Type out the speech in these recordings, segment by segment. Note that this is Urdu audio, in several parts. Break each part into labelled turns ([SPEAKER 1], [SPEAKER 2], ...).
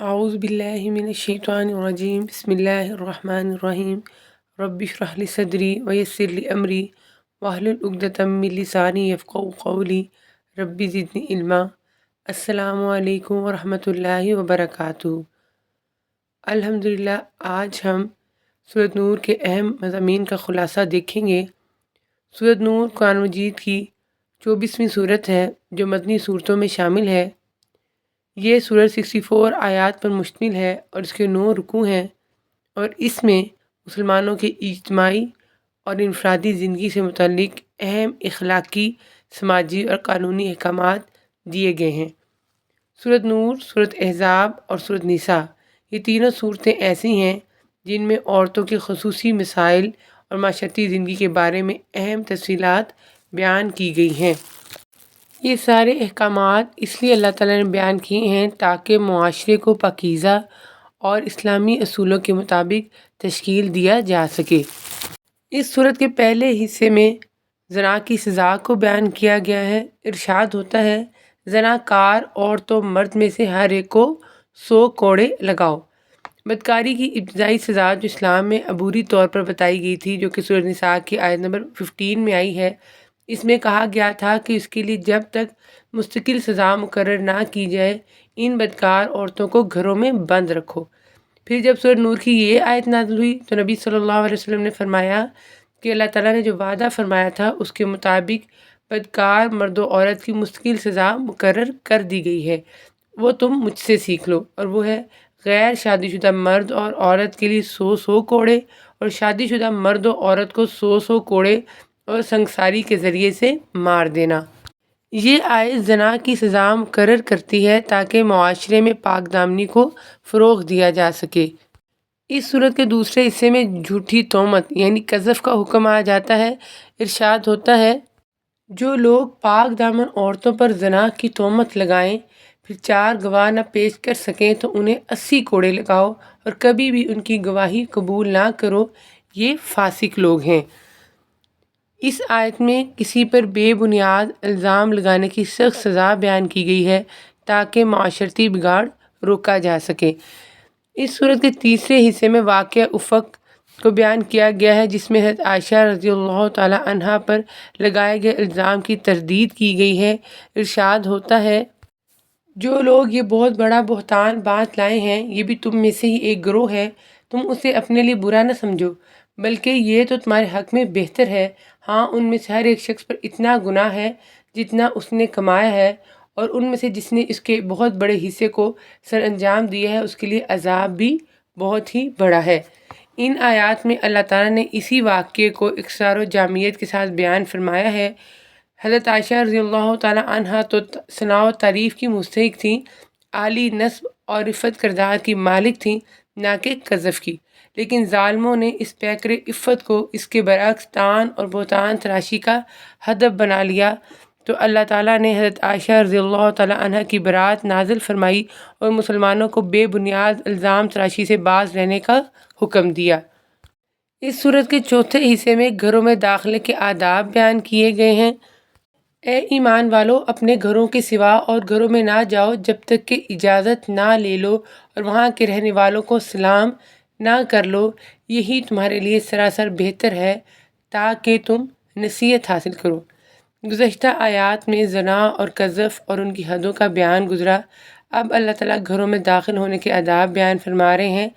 [SPEAKER 1] اعوذ باللہ من الشیطان الرجیم بسم اللہ الرحمن الرحیم رب اشرح لی صدری ویسر لی امری واحلل عقدۃ من لسانی یفقہوا قولی رب زدنی علما۔ السلام علیکم ورحمۃ اللہ وبرکاتہ۔ الحمدللہ، آج ہم سورۃ نور کے اہم مضامین کا خلاصہ دیکھیں گے۔ سورۃ نور قرآن مجید کی 24ویں صورت ہے جو مدنی صورتوں میں شامل ہے۔ یہ سورت 64 آیات پر مشتمل ہے اور اس کے 9 رکوع ہیں، اور اس میں مسلمانوں کے اجتماعی اور انفرادی زندگی سے متعلق اہم اخلاقی، سماجی اور قانونی احکامات دیے گئے ہیں۔ سورۃ نور، سورۃ احزاب اور سورۃ نساء یہ تینوں صورتیں ایسی ہیں جن میں عورتوں کے خصوصی مسائل اور معاشرتی زندگی کے بارے میں اہم تفصیلات بیان کی گئی ہیں۔ یہ سارے احکامات اس لیے اللہ تعالیٰ نے بیان کیے ہیں تاکہ معاشرے کو پاکیزہ اور اسلامی اصولوں کے مطابق تشکیل دیا جا سکے۔ اس صورت کے پہلے حصے میں زنا کی سزا کو بیان کیا گیا ہے۔ ارشاد ہوتا ہے، زنا کار عورت و مرد میں سے ہر ایک کو 100 کوڑے لگاؤ۔ بدکاری کی ابتدائی سزا جو اسلام میں عبوری طور پر بتائی گئی تھی، جو کہ سورۃ نساء کی آیت نمبر 15 میں آئی ہے، اس میں کہا گیا تھا کہ اس کے لیے جب تک مستقل سزا مقرر نہ کی جائے ان بدکار عورتوں کو گھروں میں بند رکھو۔ پھر جب سورۃ نور کی یہ آیت نازل ہوئی تو نبی صلی اللہ علیہ وسلم نے فرمایا کہ اللہ تعالیٰ نے جو وعدہ فرمایا تھا اس کے مطابق بدکار مرد و عورت کی مستقل سزا مقرر کر دی گئی ہے، وہ تم مجھ سے سیکھ لو، اور وہ ہے غیر شادی شدہ مرد اور عورت کے لیے 100 کوڑے، اور شادی شدہ مرد و عورت کو 100 کوڑے اور سنگساری کے ذریعے سے مار دینا۔ یہ آیت زنا کی سزا مقرر کرتی ہے تاکہ معاشرے میں پاک دامنی کو فروغ دیا جا سکے۔ اس صورت کے دوسرے حصے میں جھوٹی تہمت یعنی قذف کا حکم آ جاتا ہے۔ ارشاد ہوتا ہے، جو لوگ پاک دامن عورتوں پر زنا کی تہمت لگائیں پھر 4 گواہ نہ پیش کر سکیں تو انہیں 80 کوڑے لگاؤ اور کبھی بھی ان کی گواہی قبول نہ کرو، یہ فاسق لوگ ہیں۔ اس آیت میں کسی پر بے بنیاد الزام لگانے کی سخت سزا بیان کی گئی ہے تاکہ معاشرتی بگاڑ روکا جا سکے۔ اس صورت کے تیسرے حصے میں واقعہ افق کو بیان کیا گیا ہے، جس میں حضرت عائشہ رضی اللہ تعالی عنہا پر لگائے گئے الزام کی تردید کی گئی ہے۔ ارشاد ہوتا ہے، جو لوگ یہ بہت بڑا بہتان باندھ لائے ہیں یہ بھی تم میں سے ہی ایک گروہ ہے، تم اسے اپنے لیے برا نہ سمجھو، بلکہ یہ تو تمہارے حق میں بہتر ہے۔ ہاں، ان میں سے ہر ایک شخص پر اتنا گناہ ہے جتنا اس نے کمایا ہے، اور ان میں سے جس نے اس کے بہت بڑے حصے کو سر انجام دیا ہے اس کے لیے عذاب بھی بہت ہی بڑا ہے۔ ان آیات میں اللہ تعالیٰ نے اسی واقعے کو اختصار و جامعیت کے ساتھ بیان فرمایا ہے۔ حضرت عائشہ رضی اللہ تعالیٰ عنہا تو ثنا و تعریف کی مستحق تھیں، عالی نسب اور عفت کردار کی مالک تھیں، نہ کہ قذف کی، لیکن ظالموں نے اس پیکر عفت کو اس کے برعکس طعن اور بہتان تراشی کا ہدف بنا لیا، تو اللہ تعالیٰ نے حضرت عائشہ رضی اللہ تعالیٰ عنہا کی برات نازل فرمائی اور مسلمانوں کو بے بنیاد الزام تراشی سے باز رہنے کا حکم دیا۔ اس صورت کے چوتھے حصے میں گھروں میں داخلے کے آداب بیان کیے گئے ہیں۔ اے ایمان والو، اپنے گھروں کے سوا اور گھروں میں نہ جاؤ جب تک کہ اجازت نہ لے لو، اور وہاں کے رہنے والوں کو سلام نہ کر لو، یہی تمہارے لیے سراسر بہتر ہے تاکہ تم نصیحت حاصل کرو۔ گزشتہ آیات میں زنا اور قذف اور ان کی حدوں کا بیان گزرا۔ اب اللہ تعالیٰ گھروں میں داخل ہونے کے آداب بیان فرما رہے ہیں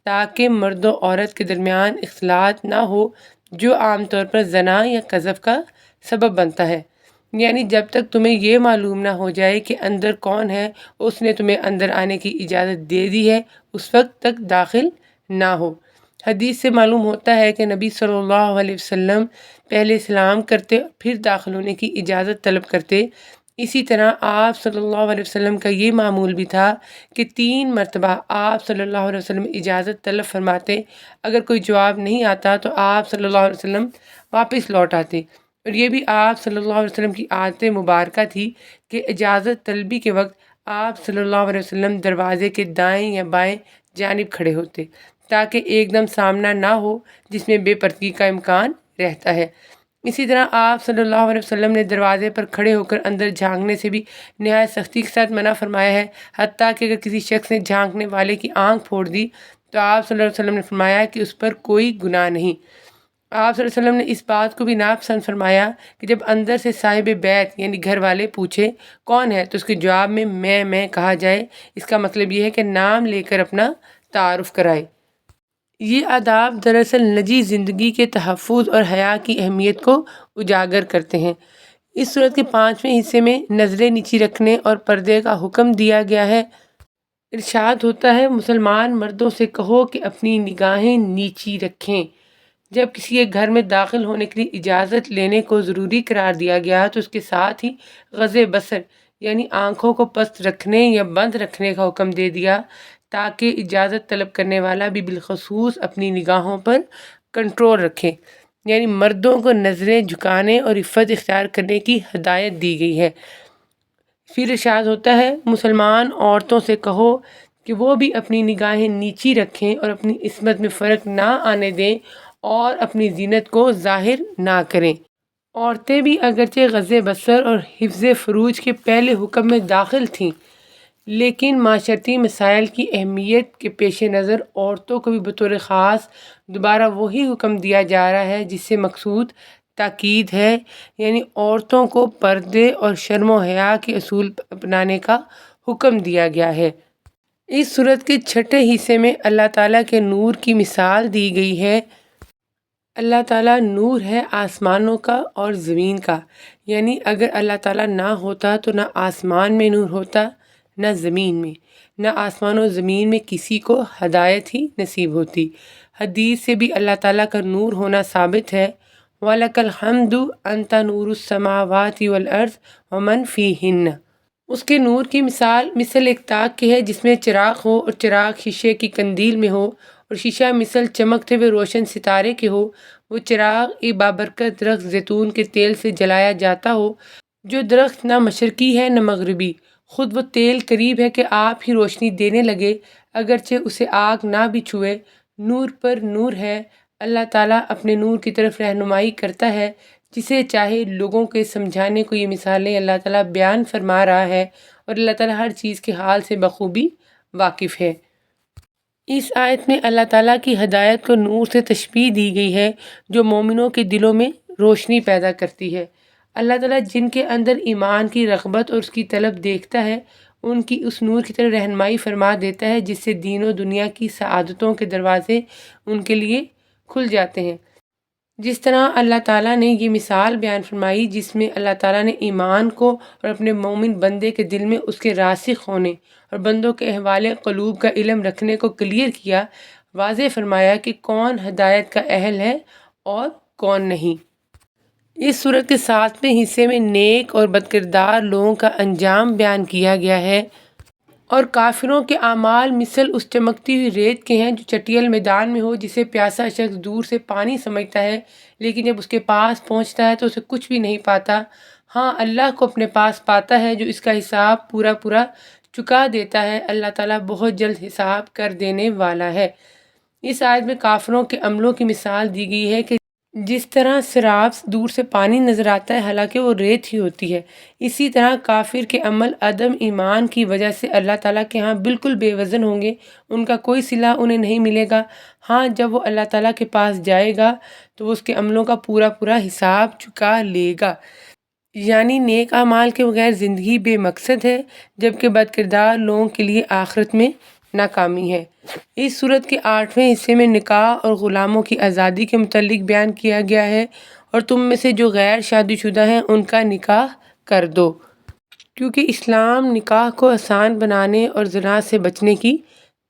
[SPEAKER 1] تاکہ مرد و عورت کے درمیان اختلاط نہ ہو، جو عام طور پر زنا یا قذف کا سبب بنتا ہے۔ یعنی جب تک تمہیں یہ معلوم نہ ہو جائے کہ اندر کون ہے، اس نے تمہیں اندر آنے کی اجازت دے دی ہے، اس وقت تک داخل نہ ہو۔ حدیث سے معلوم ہوتا ہے کہ نبی صلی اللہ علیہ وسلم پہلے سلام کرتے پھر داخل ہونے کی اجازت طلب کرتے۔ اسی طرح آپ صلی اللہ علیہ وسلم کا یہ معمول بھی تھا کہ 3 مرتبہ آپ صلی اللہ علیہ وسلم اجازت طلب فرماتے، اگر کوئی جواب نہیں آتا تو آپ صلی اللہ علیہ وسلم واپس لوٹ آتے، اور یہ بھی آپ صلی اللہ علیہ وسلم کی عادت مبارکہ تھی کہ اجازت طلبی کے وقت آپ صلی اللہ علیہ وسلم دروازے کے دائیں یا بائیں جانب کھڑے ہوتے تاکہ ایک دم سامنا نہ ہو جس میں بے پردگی کا امکان رہتا ہے۔ اسی طرح آپ صلی اللہ علیہ وسلم نے دروازے پر کھڑے ہو کر اندر جھانکنے سے بھی نہایت سختی کے ساتھ منع فرمایا ہے، حتیٰ کہ اگر کسی شخص نے جھانکنے والے کی آنکھ پھوڑ دی تو آپ صلی اللہ علیہ وسلم نے فرمایا کہ اس پر کوئی گناہ نہیں۔ آپ صلی اللہ علیہ وسلم نے اس بات کو بھی ناپسند فرمایا کہ جب اندر سے صاحب بیت یعنی گھر والے پوچھے کون ہے تو اس کے جواب میں میں کہا جائے۔ اس کا مطلب یہ ہے کہ نام لے کر اپنا تعارف کرائے۔ یہ آداب دراصل نجی زندگی کے تحفظ اور حیا کی اہمیت کو اجاگر کرتے ہیں۔ اس صورت کے 5ویں حصے میں نظریں نیچی رکھنے اور پردے کا حکم دیا گیا ہے۔ ارشاد ہوتا ہے، مسلمان مردوں سے کہو کہ اپنی نگاہیں نیچی رکھیں۔ جب کسی کے گھر میں داخل ہونے کے لیے اجازت لینے کو ضروری قرار دیا گیا تو اس کے ساتھ ہی غض بصر یعنی آنکھوں کو پست رکھنے یا بند رکھنے کا حکم دے دیا، تاکہ اجازت طلب کرنے والا بھی بالخصوص اپنی نگاہوں پر کنٹرول رکھے، یعنی مردوں کو نظریں جھکانے اور عفت اختیار کرنے کی ہدایت دی گئی ہے۔ پھر ارشاد ہوتا ہے، مسلمان عورتوں سے کہو کہ وہ بھی اپنی نگاہیں نیچی رکھیں اور اپنی عصمت میں فرق نہ آنے دیں اور اپنی زینت کو ظاہر نہ کریں۔ عورتیں بھی اگرچہ غض بصر اور حفظ فروج کے پہلے حکم میں داخل تھیں، لیکن معاشرتی مسائل کی اہمیت کے پیش نظر عورتوں کو بھی بطور خاص دوبارہ وہی حکم دیا جا رہا ہے جس سے مقصود تاکید ہے، یعنی عورتوں کو پردے اور شرم و حیا کے اصول اپنانے کا حکم دیا گیا ہے۔ اس سورت کے 6 حصے میں اللہ تعالیٰ کے نور کی مثال دی گئی ہے۔ اللہ تعالیٰ نور ہے آسمانوں کا اور زمین کا، یعنی اگر اللہ تعالیٰ نہ ہوتا تو نہ آسمان میں نور ہوتا نہ زمین میں، نہ آسمان و زمین میں کسی کو ہدایت ہی نصیب ہوتی۔ حدیث سے بھی اللہ تعالیٰ کا نور ہونا ثابت ہے، وَلَكَ الْحَمْدُ أَنْتَ نُورُ السَّمَاوَاتِ وَالْأَرْضِ وَمَنْ فِيهِنَّ۔ اس کے نور کی مثل ایک تاک کی ہے جس میں چراغ ہو اور چراغ شیشے کی قندیل میں ہو اور شیشہ مثل چمکتے ہوئے روشن ستارے کے ہو۔ وہ چراغ ایک بابرکت درخت زیتون کے تیل سے جلایا جاتا ہو، جو درخت نہ مشرقی ہے نہ مغربی، خود وہ تیل قریب ہے کہ آپ ہی روشنی دینے لگے، اگرچہ اسے آگ نہ بھی چھوئے۔ نور پر نور ہے۔ اللہ تعالیٰ اپنے نور کی طرف رہنمائی کرتا ہے جسے چاہے۔ لوگوں کے سمجھانے کو یہ مثالیں اللہ تعالیٰ بیان فرما رہا ہے، اور اللہ تعالیٰ ہر چیز کے حال سے بخوبی واقف ہے۔ اس آیت میں اللہ تعالیٰ کی ہدایت کو نور سے تشبیہ دی گئی ہے جو مومنوں کے دلوں میں روشنی پیدا کرتی ہے۔ اللہ تعالیٰ جن کے اندر ایمان کی رغبت اور اس کی طلب دیکھتا ہے، ان کی اس نور کی طرف رہنمائی فرما دیتا ہے جس سے دین و دنیا کی سعادتوں کے دروازے ان کے لیے کھل جاتے ہیں۔ جس طرح اللہ تعالیٰ نے یہ مثال بیان فرمائی جس میں اللہ تعالیٰ نے ایمان کو اور اپنے مومن بندے کے دل میں اس کے راسخ ہونے اور بندوں کے احوال قلوب کا علم رکھنے کو کلیئر کیا، واضح فرمایا کہ کون ہدایت کا اہل ہے اور کون نہیں۔ اس سورت کے 7ویں حصے میں نیک اور بدکردار لوگوں کا انجام بیان کیا گیا ہے، اور کافروں کے اعمال مثل اس چمکتی ہوئی ریت کے ہیں جو چٹیل میدان میں ہو، جسے پیاسا شخص دور سے پانی سمجھتا ہے لیکن جب اس کے پاس پہنچتا ہے تو اسے کچھ بھی نہیں پاتا۔ ہاں، اللہ کو اپنے پاس پاتا ہے جو اس کا حساب پورا چکا دیتا ہے۔ اللہ تعالیٰ بہت جلد حساب کر دینے والا ہے۔ اس آیت میں کافروں کے عملوں کی مثال دی گئی ہے کہ جس طرح سراب دور سے پانی نظر آتا ہے حالانکہ وہ ریت ہی ہوتی ہے، اسی طرح کافر کے عمل عدم ایمان کی وجہ سے اللہ تعالیٰ کے ہاں بالکل بے وزن ہوں گے، ان کا کوئی صلہ انہیں نہیں ملے گا۔ ہاں، جب وہ اللہ تعالیٰ کے پاس جائے گا تو وہ اس کے عملوں کا پورا حساب چکا لے گا۔ یعنی نیک اعمال کے بغیر زندگی بے مقصد ہے، جبکہ بدکردار لوگوں کے لیے آخرت میں ناکامی ہے۔ اس سورت کے 8ویں حصے میں نکاح اور غلاموں کی آزادی کے متعلق بیان کیا گیا ہے، اور تم میں سے جو غیر شادی شدہ ہیں ان کا نکاح کر دو، کیونکہ اسلام نکاح کو آسان بنانے اور زنا سے بچنے کی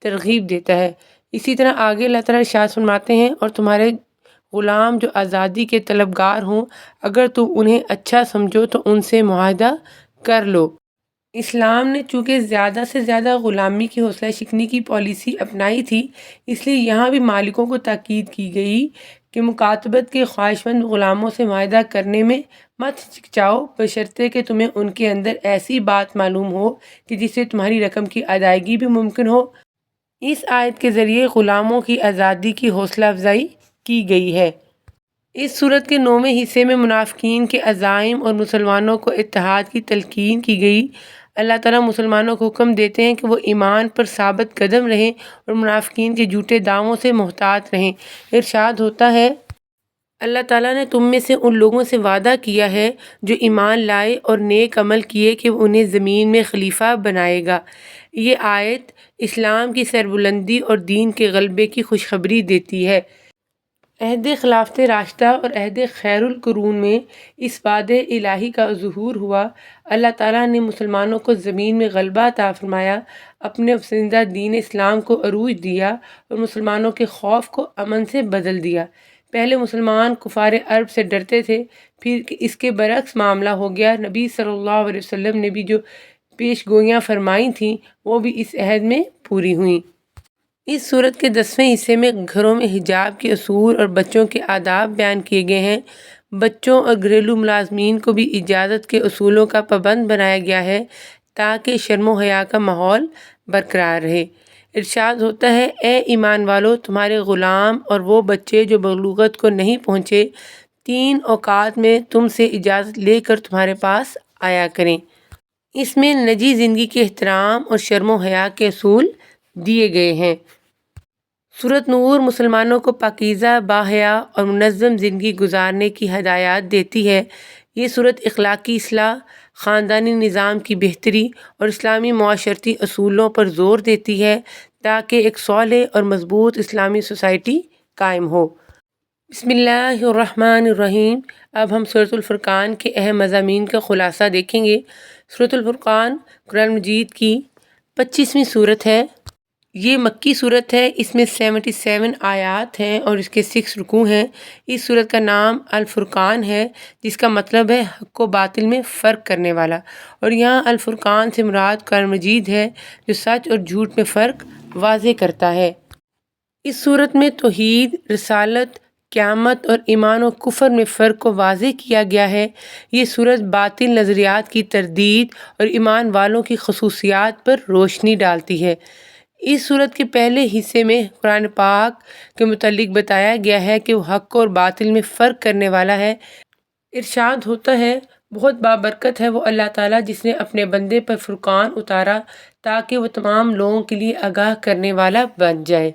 [SPEAKER 1] ترغیب دیتا ہے۔ اسی طرح آگے اللہ تعالیٰ ارشاد فرماتے ہیں، اور تمہارے غلام جو آزادی کے طلبگار ہوں اگر تم انہیں اچھا سمجھو تو ان سے معاہدہ کر لو۔ اسلام نے چونکہ زیادہ سے زیادہ غلامی کی حوصلہ شکنی کی پالیسی اپنائی تھی، اس لیے یہاں بھی مالکوں کو تاکید کی گئی کہ مکاتبت کے خواہشمند غلاموں سے معاہدہ کرنے میں مت ہچکچاؤ، بشرطے کہ تمہیں ان کے اندر ایسی بات معلوم ہو کہ جس سے تمہاری رقم کی ادائیگی بھی ممکن ہو۔ اس آیت کے ذریعے غلاموں کی آزادی کی حوصلہ افزائی کی گئی ہے۔ اس صورت کے 9ویں حصے میں منافقین کے عزائم اور مسلمانوں کو اتحاد کی تلقین کی گئی۔ اللہ تعالیٰ مسلمانوں کو حکم دیتے ہیں کہ وہ ایمان پر ثابت قدم رہیں اور منافقین کے جھوٹے دعووں سے محتاط رہیں۔ ارشاد ہوتا ہے، اللہ تعالیٰ نے تم میں سے ان لوگوں سے وعدہ کیا ہے جو ایمان لائے اور نیک عمل کیے کہ وہ انہیں زمین میں خلیفہ بنائے گا۔ یہ آیت اسلام کی سربلندی اور دین کے غلبے کی خوشخبری دیتی ہے۔ عہد خلافت راشدہ اور عہد خیر القرون میں اس وعدے الہی کا ظہور ہوا۔ اللہ تعالیٰ نے مسلمانوں کو زمین میں غلبہ عطا فرمایا، اپنے پسندیدہ دین اسلام کو عروج دیا اور مسلمانوں کے خوف کو امن سے بدل دیا۔ پہلے مسلمان کفار عرب سے ڈرتے تھے، پھر اس کے برعکس معاملہ ہو گیا۔ نبی صلی اللہ علیہ وسلم نے بھی جو پیش گوئیاں فرمائی تھیں وہ بھی اس عہد میں پوری ہوئیں۔ اس صورت کے 10ویں حصے میں گھروں میں حجاب کے اصول اور بچوں کے آداب بیان کیے گئے ہیں۔ بچوں اور گھریلو ملازمین کو بھی اجازت کے اصولوں کا پابند بنایا گیا ہے تاکہ شرم و حیا کا ماحول برقرار رہے۔ ارشاد ہوتا ہے، اے ایمان والو، تمہارے غلام اور وہ بچے جو بلوغت کو نہیں پہنچے 3 اوقات میں تم سے اجازت لے کر تمہارے پاس آیا کریں۔ اس میں نجی زندگی کے احترام اور شرم و حیا کے اصول دیے گئے ہیں۔ سورۃ نور مسلمانوں کو پاکیزہ، باحیا اور منظم زندگی گزارنے کی ہدایات دیتی ہے۔ یہ سورت اخلاقی اصلاح، خاندانی نظام کی بہتری اور اسلامی معاشرتی اصولوں پر زور دیتی ہے تاکہ ایک صالح اور مضبوط اسلامی سوسائٹی قائم ہو۔ بسم اللہ الرحمن الرحیم۔ اب ہم سورۃ الفرقان کے اہم مضامین کا خلاصہ دیکھیں گے۔ سورۃ الفرقان قرآن مجید کی 25ویں سورت ہے۔ یہ مکی صورت ہے۔ اس میں 77 آیات ہیں اور اس کے 6 رکوع ہیں۔ اس صورت کا نام الفرقان ہے جس کا مطلب ہے حق و باطل میں فرق کرنے والا، اور یہاں الفرقان سے مراد قرآن مجید ہے جو سچ اور جھوٹ میں فرق واضح کرتا ہے۔ اس صورت میں توحید، رسالت، قیامت اور ایمان و کفر میں فرق کو واضح کیا گیا ہے۔ یہ صورت باطل نظریات کی تردید اور ایمان والوں کی خصوصیات پر روشنی ڈالتی ہے۔ اس صورت کے پہلے حصے میں قرآن پاک کے متعلق بتایا گیا ہے کہ وہ حق اور باطل میں فرق کرنے والا ہے۔ ارشاد ہوتا ہے، بہت بابرکت ہے وہ اللہ تعالیٰ جس نے اپنے بندے پر فرقان اتارا تاکہ وہ تمام لوگوں کے لیے آگاہ کرنے والا بن جائے۔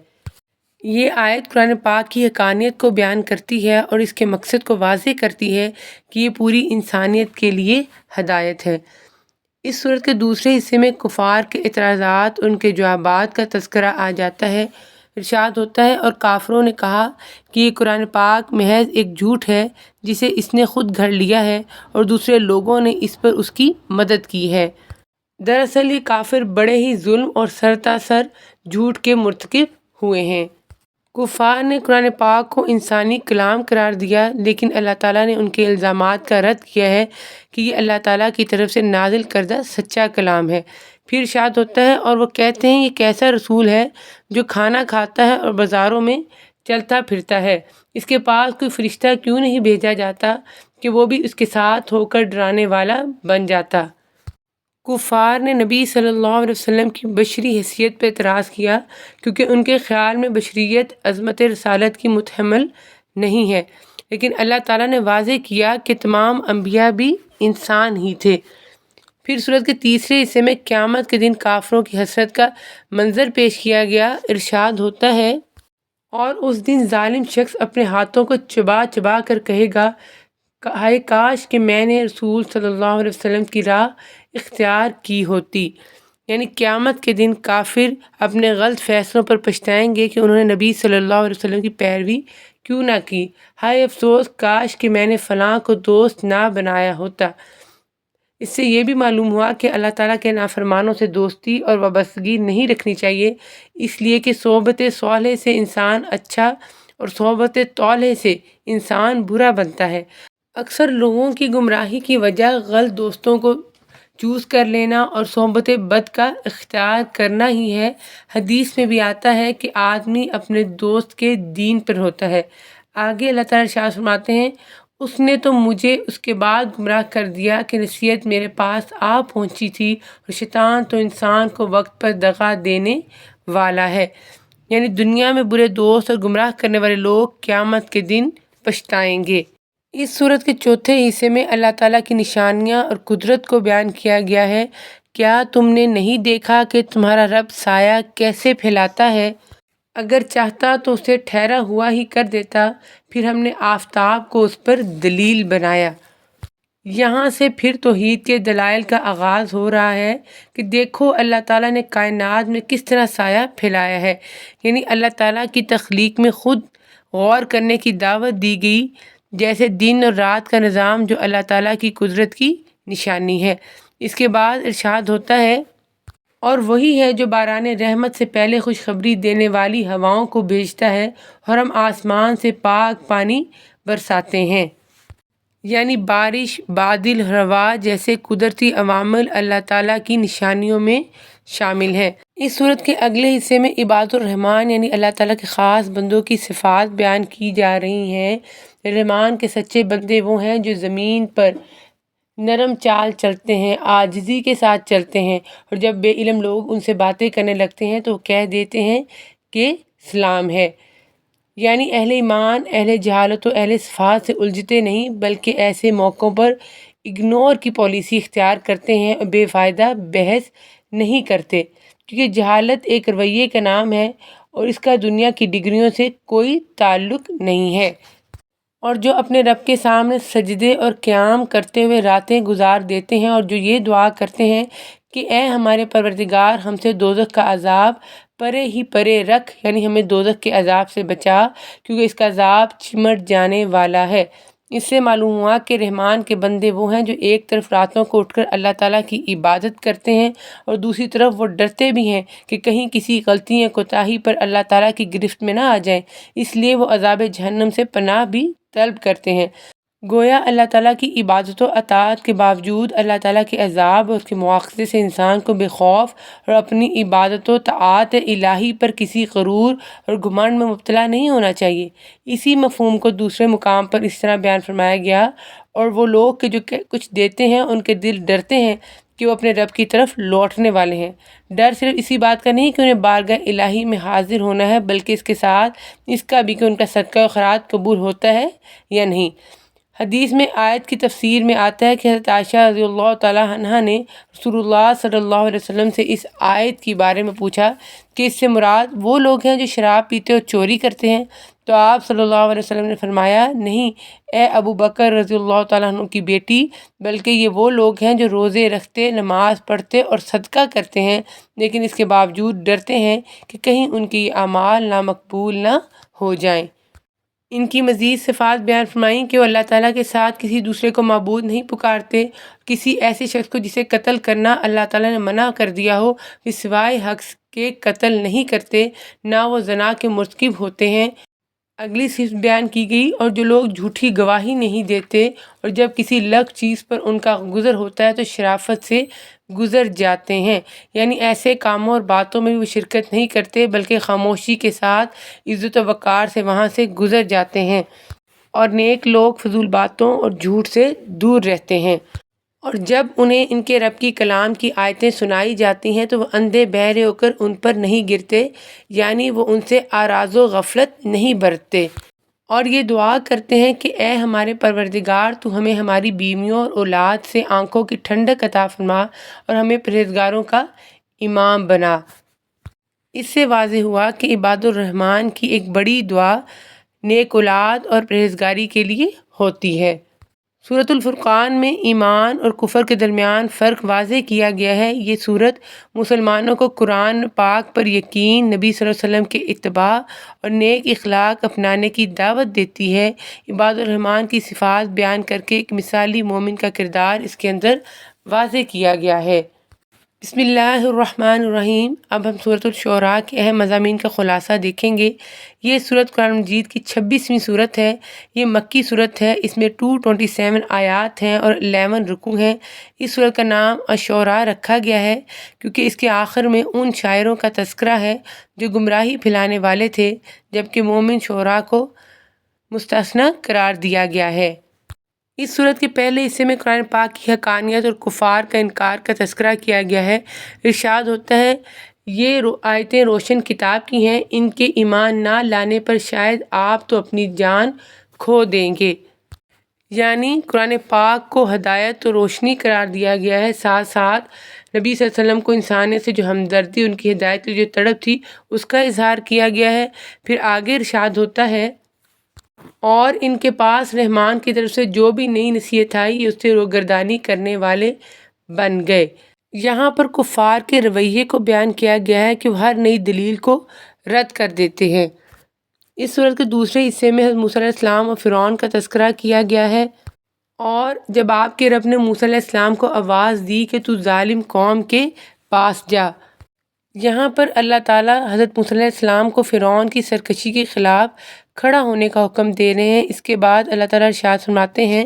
[SPEAKER 1] یہ آیت قرآن پاک کی حقانیت کو بیان کرتی ہے اور اس کے مقصد کو واضح کرتی ہے کہ یہ پوری انسانیت کے لیے ہدایت ہے۔ اس صورت کے دوسرے حصے میں کفار کے اعتراضات اور ان کے جوابات کا تذکرہ آ جاتا ہے۔ ارشاد ہوتا ہے، اور کافروں نے کہا کہ یہ قرآن پاک محض ایک جھوٹ ہے جسے اس نے خود گھڑ لیا ہے اور دوسرے لوگوں نے اس پر اس کی مدد کی ہے۔ دراصل یہ کافر بڑے ہی ظلم اور سرتاسر جھوٹ کے مرتکب ہوئے ہیں۔ کفار نے قرآن پاک کو انسانی کلام قرار دیا، لیکن اللہ تعالیٰ نے ان کے الزامات کا رد کیا ہے کہ یہ اللہ تعالیٰ کی طرف سے نازل کردہ سچا کلام ہے۔ پھر ارشاد ہوتا ہے، اور وہ کہتے ہیں یہ کیسا رسول ہے جو کھانا کھاتا ہے اور بازاروں میں چلتا پھرتا ہے، اس کے پاس کوئی فرشتہ کیوں نہیں بھیجا جاتا کہ وہ بھی اس کے ساتھ ہو کر ڈرانے والا بن جاتا۔ کفار نے نبی صلی اللہ علیہ وسلم کی بشری حیثیت پر اعتراض کیا کیونکہ ان کے خیال میں بشریت عظمت رسالت کی متحمل نہیں ہے، لیکن اللہ تعالیٰ نے واضح کیا کہ تمام انبیاء بھی انسان ہی تھے۔ پھر سورت کے تیسرے حصے میں قیامت کے دن کافروں کی حسرت کا منظر پیش کیا گیا۔ ارشاد ہوتا ہے، اور اس دن ظالم شخص اپنے ہاتھوں کو چبا چبا کر کہے گا، ہائے کاش کہ میں نے رسول صلی اللہ علیہ وسلم کی راہ اختیار کی ہوتی۔ یعنی قیامت کے دن کافر اپنے غلط فیصلوں پر پچھتائیں گے کہ انہوں نے نبی صلی اللہ علیہ وسلم کی پیروی کیوں نہ کی۔ ہائے افسوس، کاش کہ میں نے فلاں کو دوست نہ بنایا ہوتا۔ اس سے یہ بھی معلوم ہوا کہ اللہ تعالیٰ کے نافرمانوں سے دوستی اور وابستگی نہیں رکھنی چاہیے، اس لیے کہ صحبت صالح سے انسان اچھا اور صحبت طالح سے انسان برا بنتا ہے۔ اکثر لوگوں کی گمراہی کی وجہ غلط دوستوں کو چوز کر لینا اور صحبت بد کا اختیار کرنا ہی ہے۔ حدیث میں بھی آتا ہے کہ آدمی اپنے دوست کے دین پر ہوتا ہے۔ آگے اللہ تعالیٰ ارشاد فرماتے ہیں، اس نے تو مجھے اس کے بعد گمراہ کر دیا کہ نصیحت میرے پاس آ پہنچی تھی، اور شیطان تو انسان کو وقت پر دغا دینے والا ہے۔ یعنی دنیا میں برے دوست اور گمراہ کرنے والے لوگ قیامت کے دن پچھتائیں گے۔ اس صورت کے چوتھے حصے میں اللہ تعالیٰ کی نشانیاں اور قدرت کو بیان کیا گیا ہے۔ کیا تم نے نہیں دیکھا کہ تمہارا رب سایہ کیسے پھیلاتا ہے؟ اگر چاہتا تو اسے ٹھہرا ہوا ہی کر دیتا، پھر ہم نے آفتاب کو اس پر دلیل بنایا۔ یہاں سے پھر توحید کے دلائل کا آغاز ہو رہا ہے کہ دیکھو اللہ تعالیٰ نے کائنات میں کس طرح سایہ پھیلایا ہے، یعنی اللہ تعالیٰ کی تخلیق میں خود غور کرنے کی دعوت دی گئی، جیسے دن اور رات کا نظام جو اللہ تعالیٰ کی قدرت کی نشانی ہے۔ اس کے بعد ارشاد ہوتا ہے، اور وہی ہے جو باران رحمت سے پہلے خوشخبری دینے والی ہواؤں کو بھیجتا ہے اور ہم آسمان سے پاک پانی برساتے ہیں، یعنی بارش، بادل، ہوا جیسے قدرتی عوامل اللہ تعالیٰ کی نشانیوں میں شامل ہیں۔ اس صورت کے اگلے حصے میں عباد الرحمن یعنی اللہ تعالیٰ کے خاص بندوں کی صفات بیان کی جا رہی ہیں۔ رحمان کے سچے بندے وہ ہیں جو زمین پر نرم چال چلتے ہیں، عاجزی کے ساتھ چلتے ہیں، اور جب بے علم لوگ ان سے باتیں کرنے لگتے ہیں تو وہ کہہ دیتے ہیں کہ سلام ہے، یعنی اہل ایمان اہل جہالت و اہل صفات سے الجھتے نہیں بلکہ ایسے موقعوں پر اگنور کی پالیسی اختیار کرتے ہیں اور بے فائدہ بحث نہیں کرتے، کیونکہ جہالت ایک رویے کا نام ہے اور اس کا دنیا کی ڈگریوں سے کوئی تعلق نہیں ہے۔ اور جو اپنے رب کے سامنے سجدے اور قیام کرتے ہوئے راتیں گزار دیتے ہیں اور جو یہ دعا کرتے ہیں کہ اے ہمارے پروردگار ہم سے دوزخ کا عذاب پرے ہی پرے رکھ، یعنی ہمیں دوزخ کے عذاب سے بچا کیونکہ اس کا عذاب چمٹ جانے والا ہے۔ اس سے معلوم ہوا کہ رحمان کے بندے وہ ہیں جو ایک طرف راتوں کو اٹھ کر اللہ تعالیٰ کی عبادت کرتے ہیں اور دوسری طرف وہ ڈرتے بھی ہیں کہ کہیں کسی غلطی یا کوتاہی پر اللہ تعالیٰ کی گرفت میں نہ آ جائیں، اس لیے وہ عذاب جہنم سے پناہ بھی طلب کرتے ہیں۔ گویا اللہ تعالیٰ کی عبادت و اطاعت کے باوجود اللہ تعالیٰ کے عذاب اور اس کے مواخذے سے انسان کو بے خوف اور اپنی عبادت و طاعت الہی پر کسی غرور اور گھمنڈ میں مبتلا نہیں ہونا چاہیے۔ اسی مفہوم کو دوسرے مقام پر اس طرح بیان فرمایا گیا، اور وہ لوگ کہ جو کچھ دیتے ہیں ان کے دل ڈرتے ہیں کہ وہ اپنے رب کی طرف لوٹنے والے ہیں۔ ڈر صرف اسی بات کا نہیں کہ انہیں بارگاہ الہی میں حاضر ہونا ہے، بلکہ اس کے ساتھ اس کا بھی کہ ان کا صدقہ و خیرات قبول ہوتا ہے یا نہیں۔ حدیث میں آیت کی تفسیر میں آتا ہے کہ حضرت عائشہ رضی اللہ تعالیٰ عنہا نے رسول اللہ صلی اللہ علیہ وسلم سے اس آیت کے بارے میں پوچھا کہ اس سے مراد وہ لوگ ہیں جو شراب پیتے اور چوری کرتے ہیں، تو آپ صلی اللہ علیہ وسلم نے فرمایا، نہیں اے ابو بکر رضی اللہ تعالیٰ عنہ کی بیٹی، بلکہ یہ وہ لوگ ہیں جو روزے رکھتے، نماز پڑھتے اور صدقہ کرتے ہیں، لیکن اس کے باوجود ڈرتے ہیں کہ کہیں ان کی اعمال نامقبول نہ ہو جائیں۔ ان کی مزید صفات بیان فرمائیں کہ وہ اللہ تعالیٰ کے ساتھ کسی دوسرے کو معبود نہیں پکارتے، کسی ایسے شخص کو جسے قتل کرنا اللہ تعالیٰ نے منع کر دیا ہو کہ سوائے حق کے قتل نہیں کرتے، نہ وہ زنا کے مرتکب ہوتے ہیں۔ اگلی صفت بیان کی گئی، اور جو لوگ جھوٹی گواہی نہیں دیتے اور جب کسی لغو چیز پر ان کا گزر ہوتا ہے تو شرافت سے گزر جاتے ہیں، یعنی ایسے کاموں اور باتوں میں بھی وہ شرکت نہیں کرتے بلکہ خاموشی کے ساتھ عزت و وقار سے وہاں سے گزر جاتے ہیں، اور نیک لوگ فضول باتوں اور جھوٹ سے دور رہتے ہیں، اور جب انہیں ان کے رب کی کلام کی آیتیں سنائی جاتی ہیں تو وہ اندھے بہرے ہو کر ان پر نہیں گرتے، یعنی وہ ان سے اعراض و غفلت نہیں برتتے، اور یہ دعا کرتے ہیں کہ اے ہمارے پروردگار تو ہمیں ہماری بیویوں اور اولاد سے آنکھوں کی ٹھنڈک عطا فرما اور ہمیں پرہیزگاروں کا امام بنا۔ اس سے واضح ہوا کہ عباد الرحمن کی ایک بڑی دعا نیک اولاد اور پرہیزگاری کے لیے ہوتی ہے۔ سورۃ الفرقان میں ایمان اور کفر کے درمیان فرق واضح کیا گیا ہے۔ یہ سورت مسلمانوں کو قرآن پاک پر یقین، نبی صلی اللہ علیہ وسلم کے اتباع اور نیک اخلاق اپنانے کی دعوت دیتی ہے۔ عباد الرحمن کی صفات بیان کر کے ایک مثالی مومن کا کردار اس کے اندر واضح کیا گیا ہے۔ بسم اللہ الرحمن الرحیم۔ اب ہم سورۃ الشعراء کے اہم مضامین کا خلاصہ دیکھیں گے۔ یہ سورت قرآن مجید کی 26ویں سورت ہے۔ یہ مکی سورت ہے۔ اس میں 227 آیات ہیں اور 11 رکوع ہیں۔ اس سورت کا نام الشعراء رکھا گیا ہے کیونکہ اس کے آخر میں ان شاعروں کا تذکرہ ہے جو گمراہی پھیلانے والے تھے، جبکہ مومن شعراء کو مستثنی قرار دیا گیا ہے۔ اس سورت کے پہلے حصے میں قرآن پاک کی حقانیت اور کفار کا انکار کا تذکرہ کیا گیا ہے۔ ارشاد ہوتا ہے، یہ آیتیں روشن کتاب کی ہیں، ان کے ایمان نہ لانے پر شاید آپ تو اپنی جان کھو دیں گے۔ یعنی قرآن پاک کو ہدایت و روشنی قرار دیا گیا ہے، ساتھ ساتھ نبی صلی اللہ علیہ وسلم کو انسانیت سے جو ہمدردی، ان کی ہدایت کی جو تڑپ تھی، اس کا اظہار کیا گیا ہے۔ پھر آگے ارشاد ہوتا ہے، اور ان کے پاس رحمان کی طرف سے جو بھی نئی نصیحت آئی اس سے روگردانی کرنے والے بن گئے۔ یہاں پر کفار کے رویے کو بیان کیا گیا ہے کہ وہ ہر نئی دلیل کو رد کر دیتے ہیں۔ اس سورت کے دوسرے حصے میں حضرت موسیٰ علیہ السلام اور فرعون کا تذکرہ کیا گیا ہے، اور جب آپ کے رب نے موسیٰ علیہ السلام کو آواز دی کہ تو ظالم قوم کے پاس جا، یہاں پر اللہ تعالیٰ حضرت موسیٰ علیہ السلام کو فرعون کی سرکشی کے خلاف کھڑا ہونے کا حکم دے رہے ہیں۔ اس کے بعد اللہ تعالیٰ ارشاد فرماتے ہیں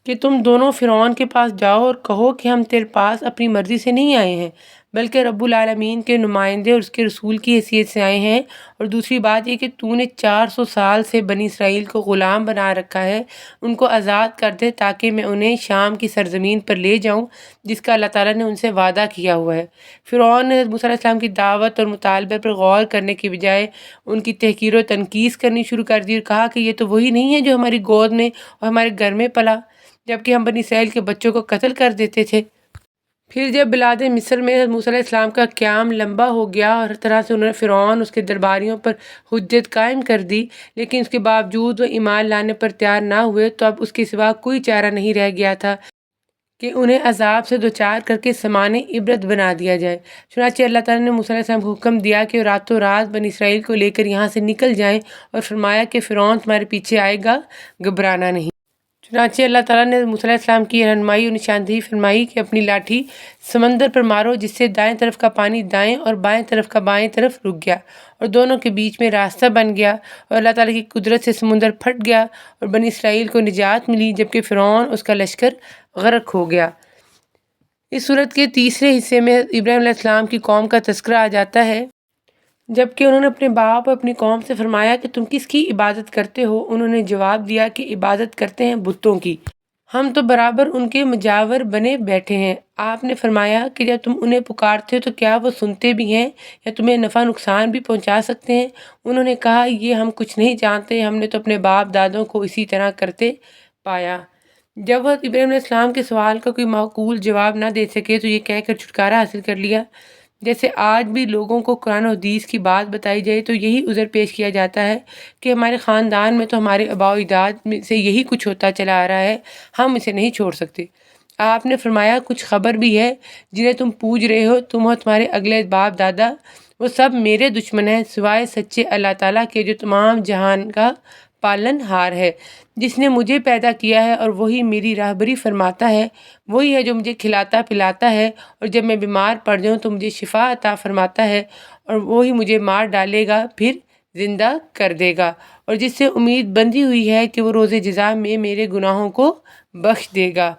[SPEAKER 1] کہ تم دونوں فرعون کے پاس جاؤ اور کہو کہ ہم تیرے پاس اپنی مرضی سے نہیں آئے ہیں، بلکہ رب العالمین کے نمائندے اور اس کے رسول کی حیثیت سے آئے ہیں۔ اور دوسری بات یہ کہ تو نے 400 سال سے بنی اسرائیل کو غلام بنا رکھا ہے، ان کو آزاد کر دے تاکہ میں انہیں شام کی سرزمین پر لے جاؤں جس کا اللہ تعالیٰ نے ان سے وعدہ کیا ہوا ہے۔ فرعون نے حضرت موسیٰ علیہ السلام کی دعوت اور مطالبے پر غور کرنے کے بجائے ان کی تحقیر و تنقیص کرنی شروع کر دی اور کہا کہ یہ تو وہی نہیں ہے جو ہماری گود میں اور ہمارے گھر میں پلا، جبکہ ہم بنی اسرائیل کے بچوں کو قتل کر دیتے تھے۔ پھر جب بلاد مصر میں حضرت موسیٰ علیہ السلام کا قیام لمبا ہو گیا اور ہر طرح سے انہوں نے فرعون اس کے درباریوں پر حجت قائم کر دی، لیکن اس کے باوجود وہ ایمان لانے پر تیار نہ ہوئے، تو اب اس کے سوا کوئی چارہ نہیں رہ گیا تھا کہ انہیں عذاب سے دوچار کر کے سامان عبرت بنا دیا جائے۔ چنانچہ اللہ تعالیٰ نے موسیٰ علیہ السلام کو حکم دیا کہ راتوں رات بنی اسرائیل کو لے کر یہاں سے نکل جائیں، اور فرمایا کہ فرعون تمہارے پیچھے آئے گا، گھبرانا نہیں۔ چنانچہ اللہ تعالیٰ نے موسیٰ علیہ السلام کی رہنمائی اور نشاندہی فرمائی کہ اپنی لاٹھی سمندر پر مارو، جس سے دائیں طرف کا پانی دائیں اور بائیں طرف کا بائیں طرف رک گیا، اور دونوں کے بیچ میں راستہ بن گیا، اور اللہ تعالیٰ کی قدرت سے سمندر پھٹ گیا اور بنی اسرائیل کو نجات ملی، جبکہ فرعون اس کا لشکر غرق ہو گیا۔ اس سورت کے تیسرے حصے میں ابراہیم علیہ السلام کی قوم کا تذکرہ آ جاتا ہے۔ جبکہ انہوں نے اپنے باپ اور اپنی قوم سے فرمایا کہ تم کس کی عبادت کرتے ہو؟ انہوں نے جواب دیا کہ عبادت کرتے ہیں بتوں کی، ہم تو برابر ان کے مجاور بنے بیٹھے ہیں۔ آپ نے فرمایا کہ جب تم انہیں پکارتے ہو تو کیا وہ سنتے بھی ہیں یا تمہیں نفع نقصان بھی پہنچا سکتے ہیں؟ انہوں نے کہا، یہ ہم کچھ نہیں جانتے، ہم نے تو اپنے باپ دادوں کو اسی طرح کرتے پایا۔ جب وہ ابراہیم علیہ السلام کے سوال کا کوئی معقول جواب نہ دے سکے تو یہ کہہ کر چھٹکارا حاصل کر لیا، جیسے آج بھی لوگوں کو قرآن و حدیث کی بات بتائی جائے تو یہی عذر پیش کیا جاتا ہے کہ ہمارے خاندان میں تو ہمارے آباء و اجداد میں سے یہی کچھ ہوتا چلا آ رہا ہے، ہم اسے نہیں چھوڑ سکتے۔ آپ نے فرمایا، کچھ خبر بھی ہے جنہیں تم پوج رہے ہو، تم اور تمہارے اگلے باپ دادا، وہ سب میرے دشمن ہیں سوائے سچے اللہ تعالیٰ کے جو تمام جہان کا پالن ہار ہے، جس نے مجھے پیدا کیا ہے، اور وہی میری راہبری فرماتا ہے، وہی ہے جو مجھے کھلاتا پلاتا ہے، اور جب میں بیمار پڑ جاؤں تو مجھے شفا عطا فرماتا ہے، اور وہی مجھے مار ڈالے گا پھر زندہ کر دے گا، اور جس سے امید بندھی ہوئی ہے کہ وہ روز جزا میں میرے گناہوں کو بخش دے گا۔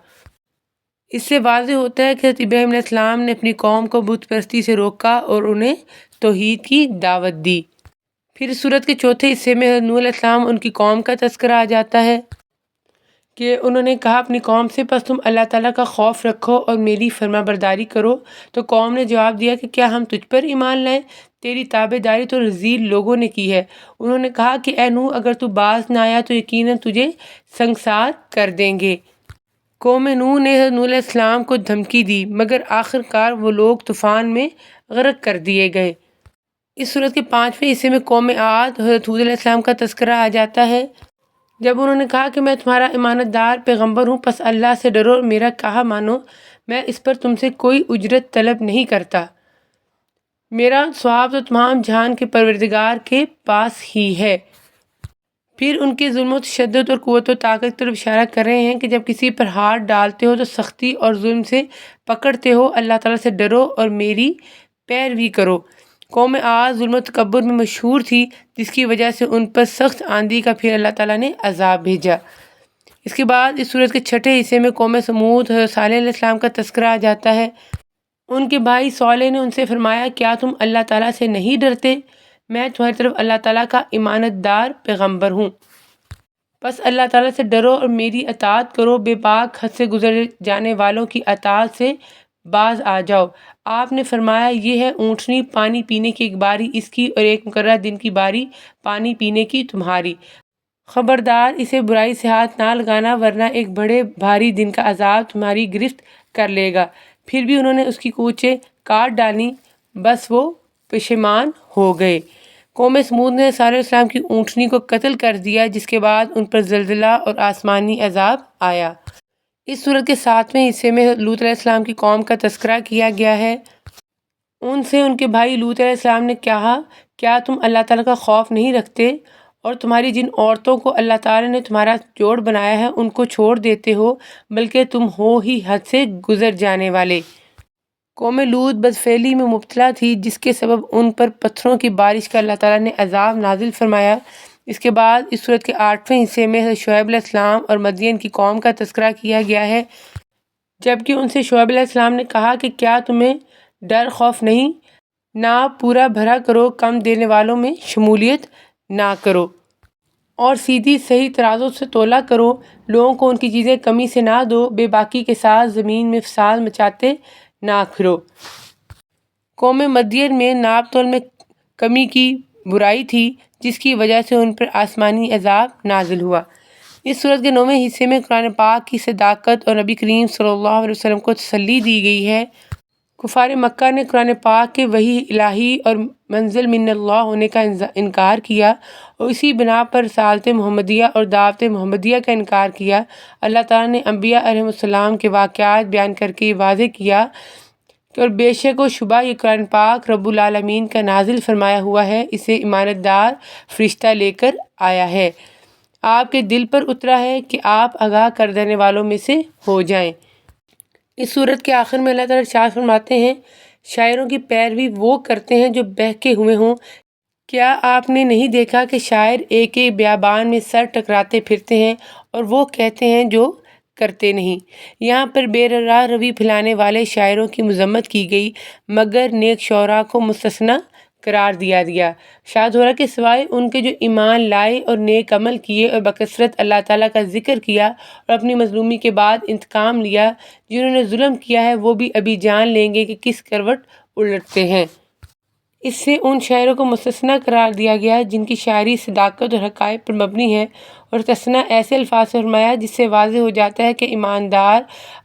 [SPEAKER 1] اس سے واضح ہوتا ہے کہ حضرت ابراہیم علیہ السلام نے اپنی قوم کو بت پرستی سے روکا اور انہیں توحید کی دعوت دی۔ پھر سورت کے چوتھے حصے میں حضرت نوح علیہ السلام ان کی قوم کا تذکرہ آ جاتا ہے کہ انہوں نے کہا اپنی قوم سے، پس تم اللہ تعالیٰ کا خوف رکھو اور میری فرما برداری کرو۔ تو قوم نے جواب دیا کہ کیا ہم تجھ پر ایمان لائیں؟ تیری تابع داری تو رذیل لوگوں نے کی ہے۔ انہوں نے کہا کہ اے نوح، اگر تو باز نہ آیا تو یقیناً تجھے سنگسار کر دیں گے۔ قوم نوح نے حضرت نوح علیہ السلام کو دھمکی دی، مگر آخرکار وہ لوگ طوفان میں غرق کر دیے گئے۔ اس سورت کے 5ویں حصے میں قوم عاد حضرت ہود علیہ السلام کا تذکرہ آ جاتا ہے۔ جب انہوں نے کہا کہ میں تمہارا امانت دار پیغمبر ہوں، پس اللہ سے ڈرو اور میرا کہا مانو، میں اس پر تم سے کوئی اجرت طلب نہیں کرتا، میرا ثواب تو تمام جہان کے پروردگار کے پاس ہی ہے۔ پھر ان کے ظلم و تشدد اور قوت و طاقت کی طرف اشارہ کر رہے ہیں کہ جب کسی پر ہاتھ ڈالتے ہو تو سختی اور ظلم سے پکڑتے ہو، اللہ تعالیٰ سے ڈرو اور میری پیروی کرو۔ قوم عاد ظلم و تکبر میں مشہور تھی، جس کی وجہ سے ان پر سخت آندھی کا پھر اللہ تعالیٰ نے عذاب بھیجا۔ اس کے بعد اس سورت کے 6 حصے میں قوم سمود حضرت صالح علیہ السلام کا تذکرہ آ جاتا ہے۔ ان کے بھائی صالح نے ان سے فرمایا، کیا تم اللہ تعالیٰ سے نہیں ڈرتے؟ میں تمہاری طرف اللہ تعالیٰ کا امانت دار پیغمبر ہوں، بس اللہ تعالیٰ سے ڈرو اور میری اطاعت کرو، بے باک حد سے گزر جانے والوں کی اطاعت سے باز آ جاؤ۔ آپ نے فرمایا، یہ ہے اونٹنی، پانی پینے کی ایک باری اس کی اور ایک مقررہ دن کی باری پانی پینے کی تمہاری۔ خبردار اسے برائی سے ہاتھ نہ لگانا ورنہ ایک بڑے بھاری دن کا عذاب تمہاری گرفت کر لے گا۔ پھر بھی انہوں نے اس کی کوچیں کاٹ ڈالیں، بس وہ پشیمان ہو گئے۔ قوم سمود نے صالح علیہ السلام کی اونٹنی کو قتل کر دیا، جس کے بعد ان پر زلزلہ اور آسمانی عذاب آیا۔ اس سورت کے 7ویں حصے میں لوط علیہ السلام کی قوم کا تذکرہ کیا گیا ہے۔ ان سے ان کے بھائی لوط علیہ السلام نے کہا، کیا تم اللہ تعالیٰ کا خوف نہیں رکھتے اور تمہاری جن عورتوں کو اللہ تعالیٰ نے تمہارا جوڑ بنایا ہے ان کو چھوڑ دیتے ہو، بلکہ تم ہو ہی حد سے گزر جانے والے۔ قوم لوط بدفعلی میں مبتلا تھی، جس کے سبب ان پر پتھروں کی بارش کا اللہ تعالیٰ نے عذاب نازل فرمایا۔ اس کے بعد اس سورت کے 8ویں حصے میں حضرت شعیب علیہ السلام اور مدین کی قوم کا تذکرہ کیا گیا ہے، جبکہ ان سے شعیب علیہ السلام نے کہا کہ کیا تمہیں ڈر خوف نہیں؟ نہ پورا بھرا کرو، کم دینے والوں میں شمولیت نہ کرو، اور سیدھی صحیح ترازو سے تولا کرو، لوگوں کو ان کی چیزیں کمی سے نہ دو، بے باکی کے ساتھ زمین میں فساد مچاتے نہ پھرو۔ قوم مدین میں ناپ تول میں کمی کی برائی تھی، جس کی وجہ سے ان پر آسمانی عذاب نازل ہوا۔ اس سورت کے 9ویں حصے میں قرآن پاک کی صداقت اور نبی کریم صلی اللہ علیہ وسلم کو تسلی دی گئی ہے۔ کفار مکہ نے قرآن پاک کے وحی الہی اور منزل من اللہ ہونے کا انکار کیا اور اسی بنا پر رسالت محمدیہ اور دعوت محمدیہ کا انکار کیا۔ اللہ تعالیٰ نے انبیاء علیہ السلام کے واقعات بیان کر کے یہ واضح کیا اور بے شک و شبہ یہ قرآن پاک رب العالمین کا نازل فرمایا ہوا ہے، اسے ایمانت دار فرشتہ لے کر آیا ہے، آپ کے دل پر اترا ہے کہ آپ آگاہ کر دینے والوں میں سے ہو جائیں۔ اس سورت کے آخر میں اللہ تعالیٰ ارشاد فرماتے ہیں، شاعروں کی پیروی وہ کرتے ہیں جو بہکے ہوئے ہوں۔ کیا آپ نے نہیں دیکھا کہ شاعر ایک ایک بیابان میں سر ٹکراتے پھرتے ہیں اور وہ کہتے ہیں جو کرتے نہیں۔ یہاں پر بے راہ روی پھیلانے والے شاعروں کی مذمت کی گئی، مگر نیک شعراء کو مستثنیٰ قرار دیا گیا۔ شاد ہو رہا کہ سوائے ان کے جو ایمان لائے اور نیک عمل کیے اور بکثرت اللہ تعالیٰ کا ذکر کیا اور اپنی مظلومی کے بعد انتقام لیا، جنہوں نے ظلم کیا ہے وہ بھی ابھی جان لیں گے کہ کس کروٹ الٹتے ہیں۔ اس سے ان شاعروں کو مستثنیٰ قرار دیا گیا جن کی شاعری صداقت اور حقائق پر مبنی ہے، اور تثنیٰ ایسے الفاظ سے فرمایا جس سے واضح ہو جاتا ہے کہ ایماندار،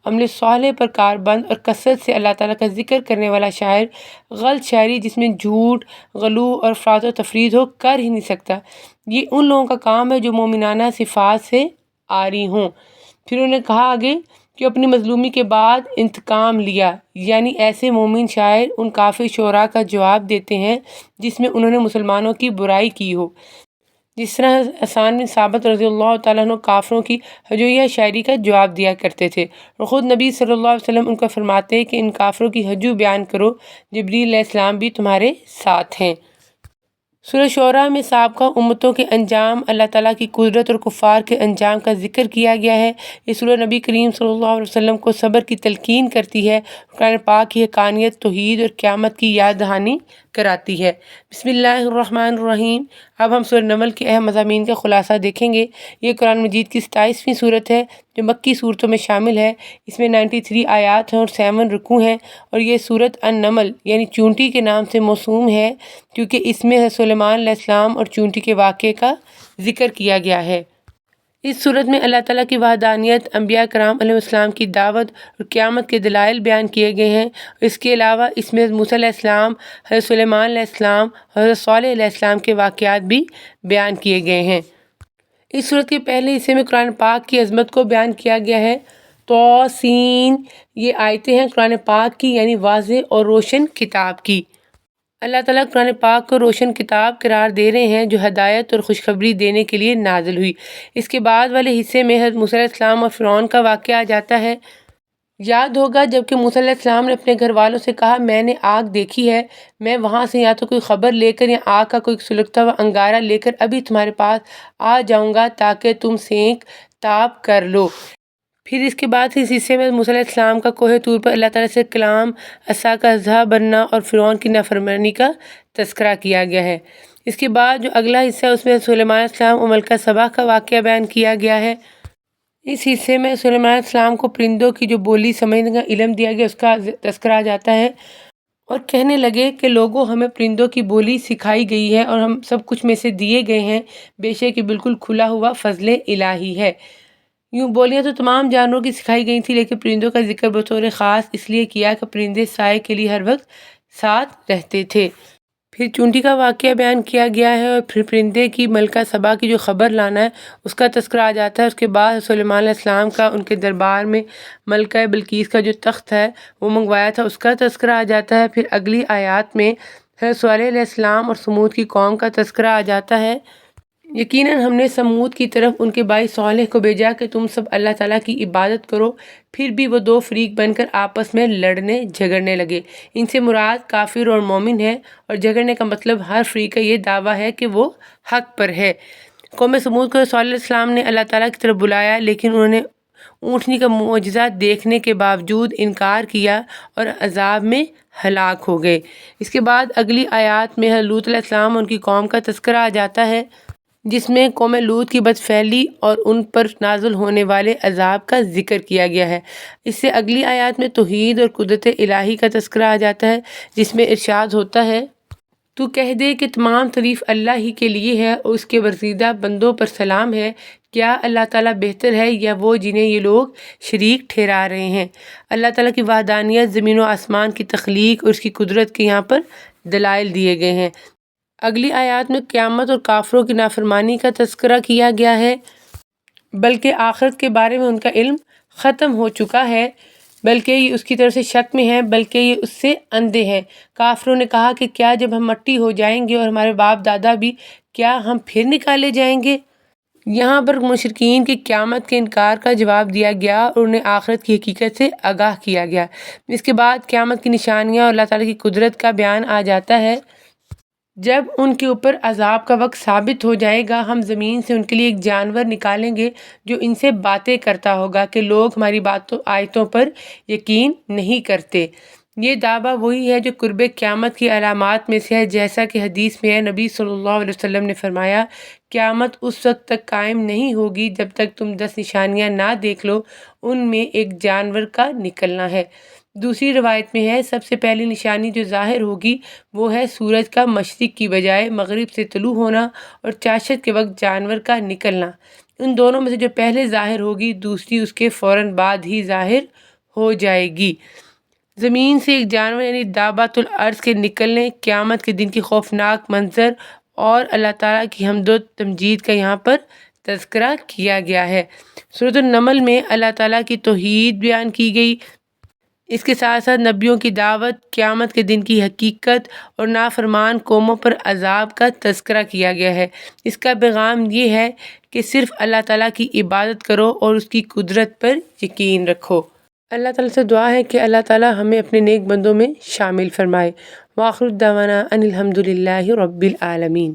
[SPEAKER 1] عمل صالح پر کاربند اور کثرت سے اللہ تعالیٰ کا ذکر کرنے والا شاعر غلط شاعری جس میں جھوٹ، غلو اور افراط و تفرید ہو کر ہی نہیں سکتا۔ یہ ان لوگوں کا کام ہے جو مومنانہ صفات سے عاری ہوں۔ پھر انہوں نے کہا آگے کہ اپنی مظلومی کے بعد انتقام لیا، یعنی ایسے مومن شاعر ان کافر شعراء کا جواب دیتے ہیں جس میں انہوں نے مسلمانوں کی برائی کی ہو، جس طرح حسان بن ثابت رضی اللہ تعالیٰ عنہ کافروں کی ہجویہ شاعری کا جواب دیا کرتے تھے، اور خود نبی صلی اللہ علیہ وسلم ان کو فرماتے کہ ان کافروں کی ہجو بیان کرو، جبریل علیہ السلام بھی تمہارے ساتھ ہیں۔ سورہ شعراء میں سابقہ امتوں کے انجام، اللہ تعالیٰ کی قدرت اور کفار کے انجام کا ذکر کیا گیا ہے۔ یہ سورہ نبی کریم صلی اللہ علیہ وسلم کو صبر کی تلقین کرتی ہے، قرآن پاک کی حقانیت، توحید اور قیامت کی یاد دہانی کراتی ہے۔ بسم اللہ الرحمن الرحیم۔ اب ہم سورہ نمل کے اہم مضامین کا خلاصہ دیکھیں گے۔ یہ قرآن مجید کی 27ویں سورت ہے جو مکی صورتوں میں شامل ہے۔ اس میں 93 آیات ہیں اور 7 رکوع ہیں، اور یہ سورت النمل یعنی چونٹی کے نام سے موسوم ہے کیونکہ اس میں سلیمان علیہ السلام اور چونٹی کے واقعے کا ذکر کیا گیا ہے۔ اس سورت میں اللہ تعالیٰ کی وحدانیت، انبیاء کرام علیہ السلام کی دعوت اور قیامت کے دلائل بیان کیے گئے ہیں۔ اس کے علاوہ اس میں حضرت موسیٰ علیہ السلام، حضرت سلیمان علیہ السلام اور حضرت صالح علیہ السلام کے واقعات بھی بیان کیے گئے ہیں۔ اس سورت کے پہلے حصے میں قرآن پاک کی عظمت کو بیان کیا گیا ہے۔ طاسین، یہ آیتیں ہیں قرآن پاک کی یعنی واضح اور روشن کتاب کی۔ اللہ تعالیٰ قرآن پاک کو روشن کتاب قرار دے رہے ہیں جو ہدایت اور خوشخبری دینے کے لیے نازل ہوئی۔ اس کے بعد والے حصے میں حضرت موسیٰ علیہ السلام اور فرعون کا واقعہ آ جاتا ہے۔ یاد ہوگا جب کہ موسیٰ علیہ السلام نے اپنے گھر والوں سے کہا، میں نے آگ دیکھی ہے، میں وہاں سے یا تو کوئی خبر لے کر یا آگ کا کوئی سلگتا ہوا انگارہ لے کر ابھی تمہارے پاس آ جاؤں گا تاکہ تم سینک تاب کر لو۔ پھر اس کے بعد اس حصے میں موسیٰ علیہ السلام کا کوہ طور پر اللہ تعالیٰ سے کلام، عصا کا اژدہا بننا اور فرعون کی نافرمانی کا تذکرہ کیا گیا ہے۔ اس کے بعد جو اگلا حصہ ہے اس میں سلیمان علیہ السلام اور ملکہ سبا کا واقعہ بیان کیا گیا ہے۔ اس حصے میں سلیمان علیہ السلام کو پرندوں کی جو بولی سمجھنے کا علم دیا گیا اس کا تذکرہ جاتا ہے، اور کہنے لگے کہ لوگوں، ہمیں پرندوں کی بولی سکھائی گئی ہے اور ہم سب کچھ میں سے دیے گئے ہیں، بے شک یہ بالکل کھلا ہوا فضل الہی ہے۔ یوں بولیاں تو تمام جانوروں کی سکھائی گئی تھی، لیکن پرندوں کا ذکر بطور خاص اس لیے کیا کہ پرندے سائے کے لیے ہر وقت ساتھ رہتے تھے۔ پھر چونٹی کا واقعہ بیان کیا گیا ہے، اور پھر پرندے کی ملکہ سبا کی جو خبر لانا ہے اس کا تذکرہ آ جاتا ہے۔ اس کے بعد سلیمان علیہ السلام کا ان کے دربار میں ملکہ بلقیس کا جو تخت ہے وہ منگوایا تھا، اس کا تذکرہ آ جاتا ہے۔ پھر اگلی آیات میں حضرت صالح علیہ السلام اور سمود کی قوم کا تذکرہ آ جاتا ہے۔ یقیناً ہم نے سمود کی طرف ان کے بھائی صالح کو بھیجا کہ تم سب اللہ تعالیٰ کی عبادت کرو، پھر بھی وہ دو فریق بن کر آپس میں لڑنے جھگڑنے لگے۔ ان سے مراد کافر اور مومن ہے، اور جھگڑنے کا مطلب ہر فریق کا یہ دعویٰ ہے کہ وہ حق پر ہے۔ قوم سمود کو صالح علیہ السلام نے اللہ تعالیٰ کی طرف بلایا، لیکن انہوں نے اونٹنی کا معجزہ دیکھنے کے باوجود انکار کیا اور عذاب میں ہلاک ہو گئے۔ اس کے بعد اگلی آیات میں حضرت لوط علیہ السلام اور ان کی قوم کا تذکرہ آ جاتا ہے، جس میں قوم لوط کی بدفعلی اور ان پر نازل ہونے والے عذاب کا ذکر کیا گیا ہے۔ اس سے اگلی آیات میں توحید اور قدرت الہی کا تذکرہ آ جاتا ہے، جس میں ارشاد ہوتا ہے، تو کہہ دے کہ تمام تعریف اللہ ہی کے لیے ہے اور اس کے ورزیدہ بندوں پر سلام ہے۔ کیا اللہ تعالیٰ بہتر ہے یا وہ جنہیں یہ لوگ شریک ٹھہرا رہے ہیں؟ اللہ تعالیٰ کی وحدانیت، زمین و آسمان کی تخلیق اور اس کی قدرت کے یہاں پر دلائل دیے گئے ہیں۔ اگلی آیات میں قیامت اور کافروں کی نافرمانی کا تذکرہ کیا گیا ہے، بلکہ آخرت کے بارے میں ان کا علم ختم ہو چکا ہے، بلکہ یہ اس کی طرف سے شک میں ہے، بلکہ یہ اس سے اندھے ہیں۔ کافروں نے کہا کہ کیا جب ہم مٹی ہو جائیں گے اور ہمارے باپ دادا بھی، کیا ہم پھر نکالے جائیں گے؟ یہاں پر مشرکین کی قیامت کے انکار کا جواب دیا گیا اور انہیں آخرت کی حقیقت سے آگاہ کیا گیا۔ اس کے بعد قیامت کی نشانیاں اور اللہ تعالیٰ کی قدرت کا بیان آ جاتا ہے۔ جب ان کے اوپر عذاب کا وقت ثابت ہو جائے گا، ہم زمین سے ان کے لیے ایک جانور نکالیں گے جو ان سے باتیں کرتا ہوگا کہ لوگ ہماری آیتوں پر یقین نہیں کرتے۔ یہ دعویٰ وہی ہے جو قرب قیامت کی علامات میں سے ہے، جیسا کہ حدیث میں ہے، نبی صلی اللہ علیہ وسلم نے فرمایا، قیامت اس وقت تک قائم نہیں ہوگی جب تک تم 10 نشانیاں نہ دیکھ لو، ان میں ایک جانور کا نکلنا ہے۔ دوسری روایت میں ہے، سب سے پہلی نشانی جو ظاہر ہوگی وہ ہے سورج کا مشرق کی بجائے مغرب سے طلوع ہونا اور چاشت کے وقت جانور کا نکلنا۔ ان دونوں میں سے جو پہلے ظاہر ہوگی، دوسری اس کے فوراً بعد ہی ظاہر ہو جائے گی۔ زمین سے ایک جانور یعنی دابۃ الارض کے نکلنے، قیامت کے دن کی خوفناک منظر اور اللہ تعالیٰ کی حمد و تمجید کا یہاں پر تذکرہ کیا گیا ہے۔ سورۃ النمل میں اللہ تعالیٰ کی توحید بیان کی گئی، اس کے ساتھ ساتھ نبیوں کی دعوت، قیامت کے دن کی حقیقت اور نافرمان قوموں پر عذاب کا تذکرہ کیا گیا ہے۔ اس کا پیغام یہ ہے کہ صرف اللہ تعالیٰ کی عبادت کرو اور اس کی قدرت پر یقین رکھو۔ اللہ تعالیٰ سے دعا ہے کہ اللہ تعالیٰ ہمیں اپنے نیک بندوں میں شامل فرمائے۔ وآخر دعوانا ان الحمد للہ رب العالمین۔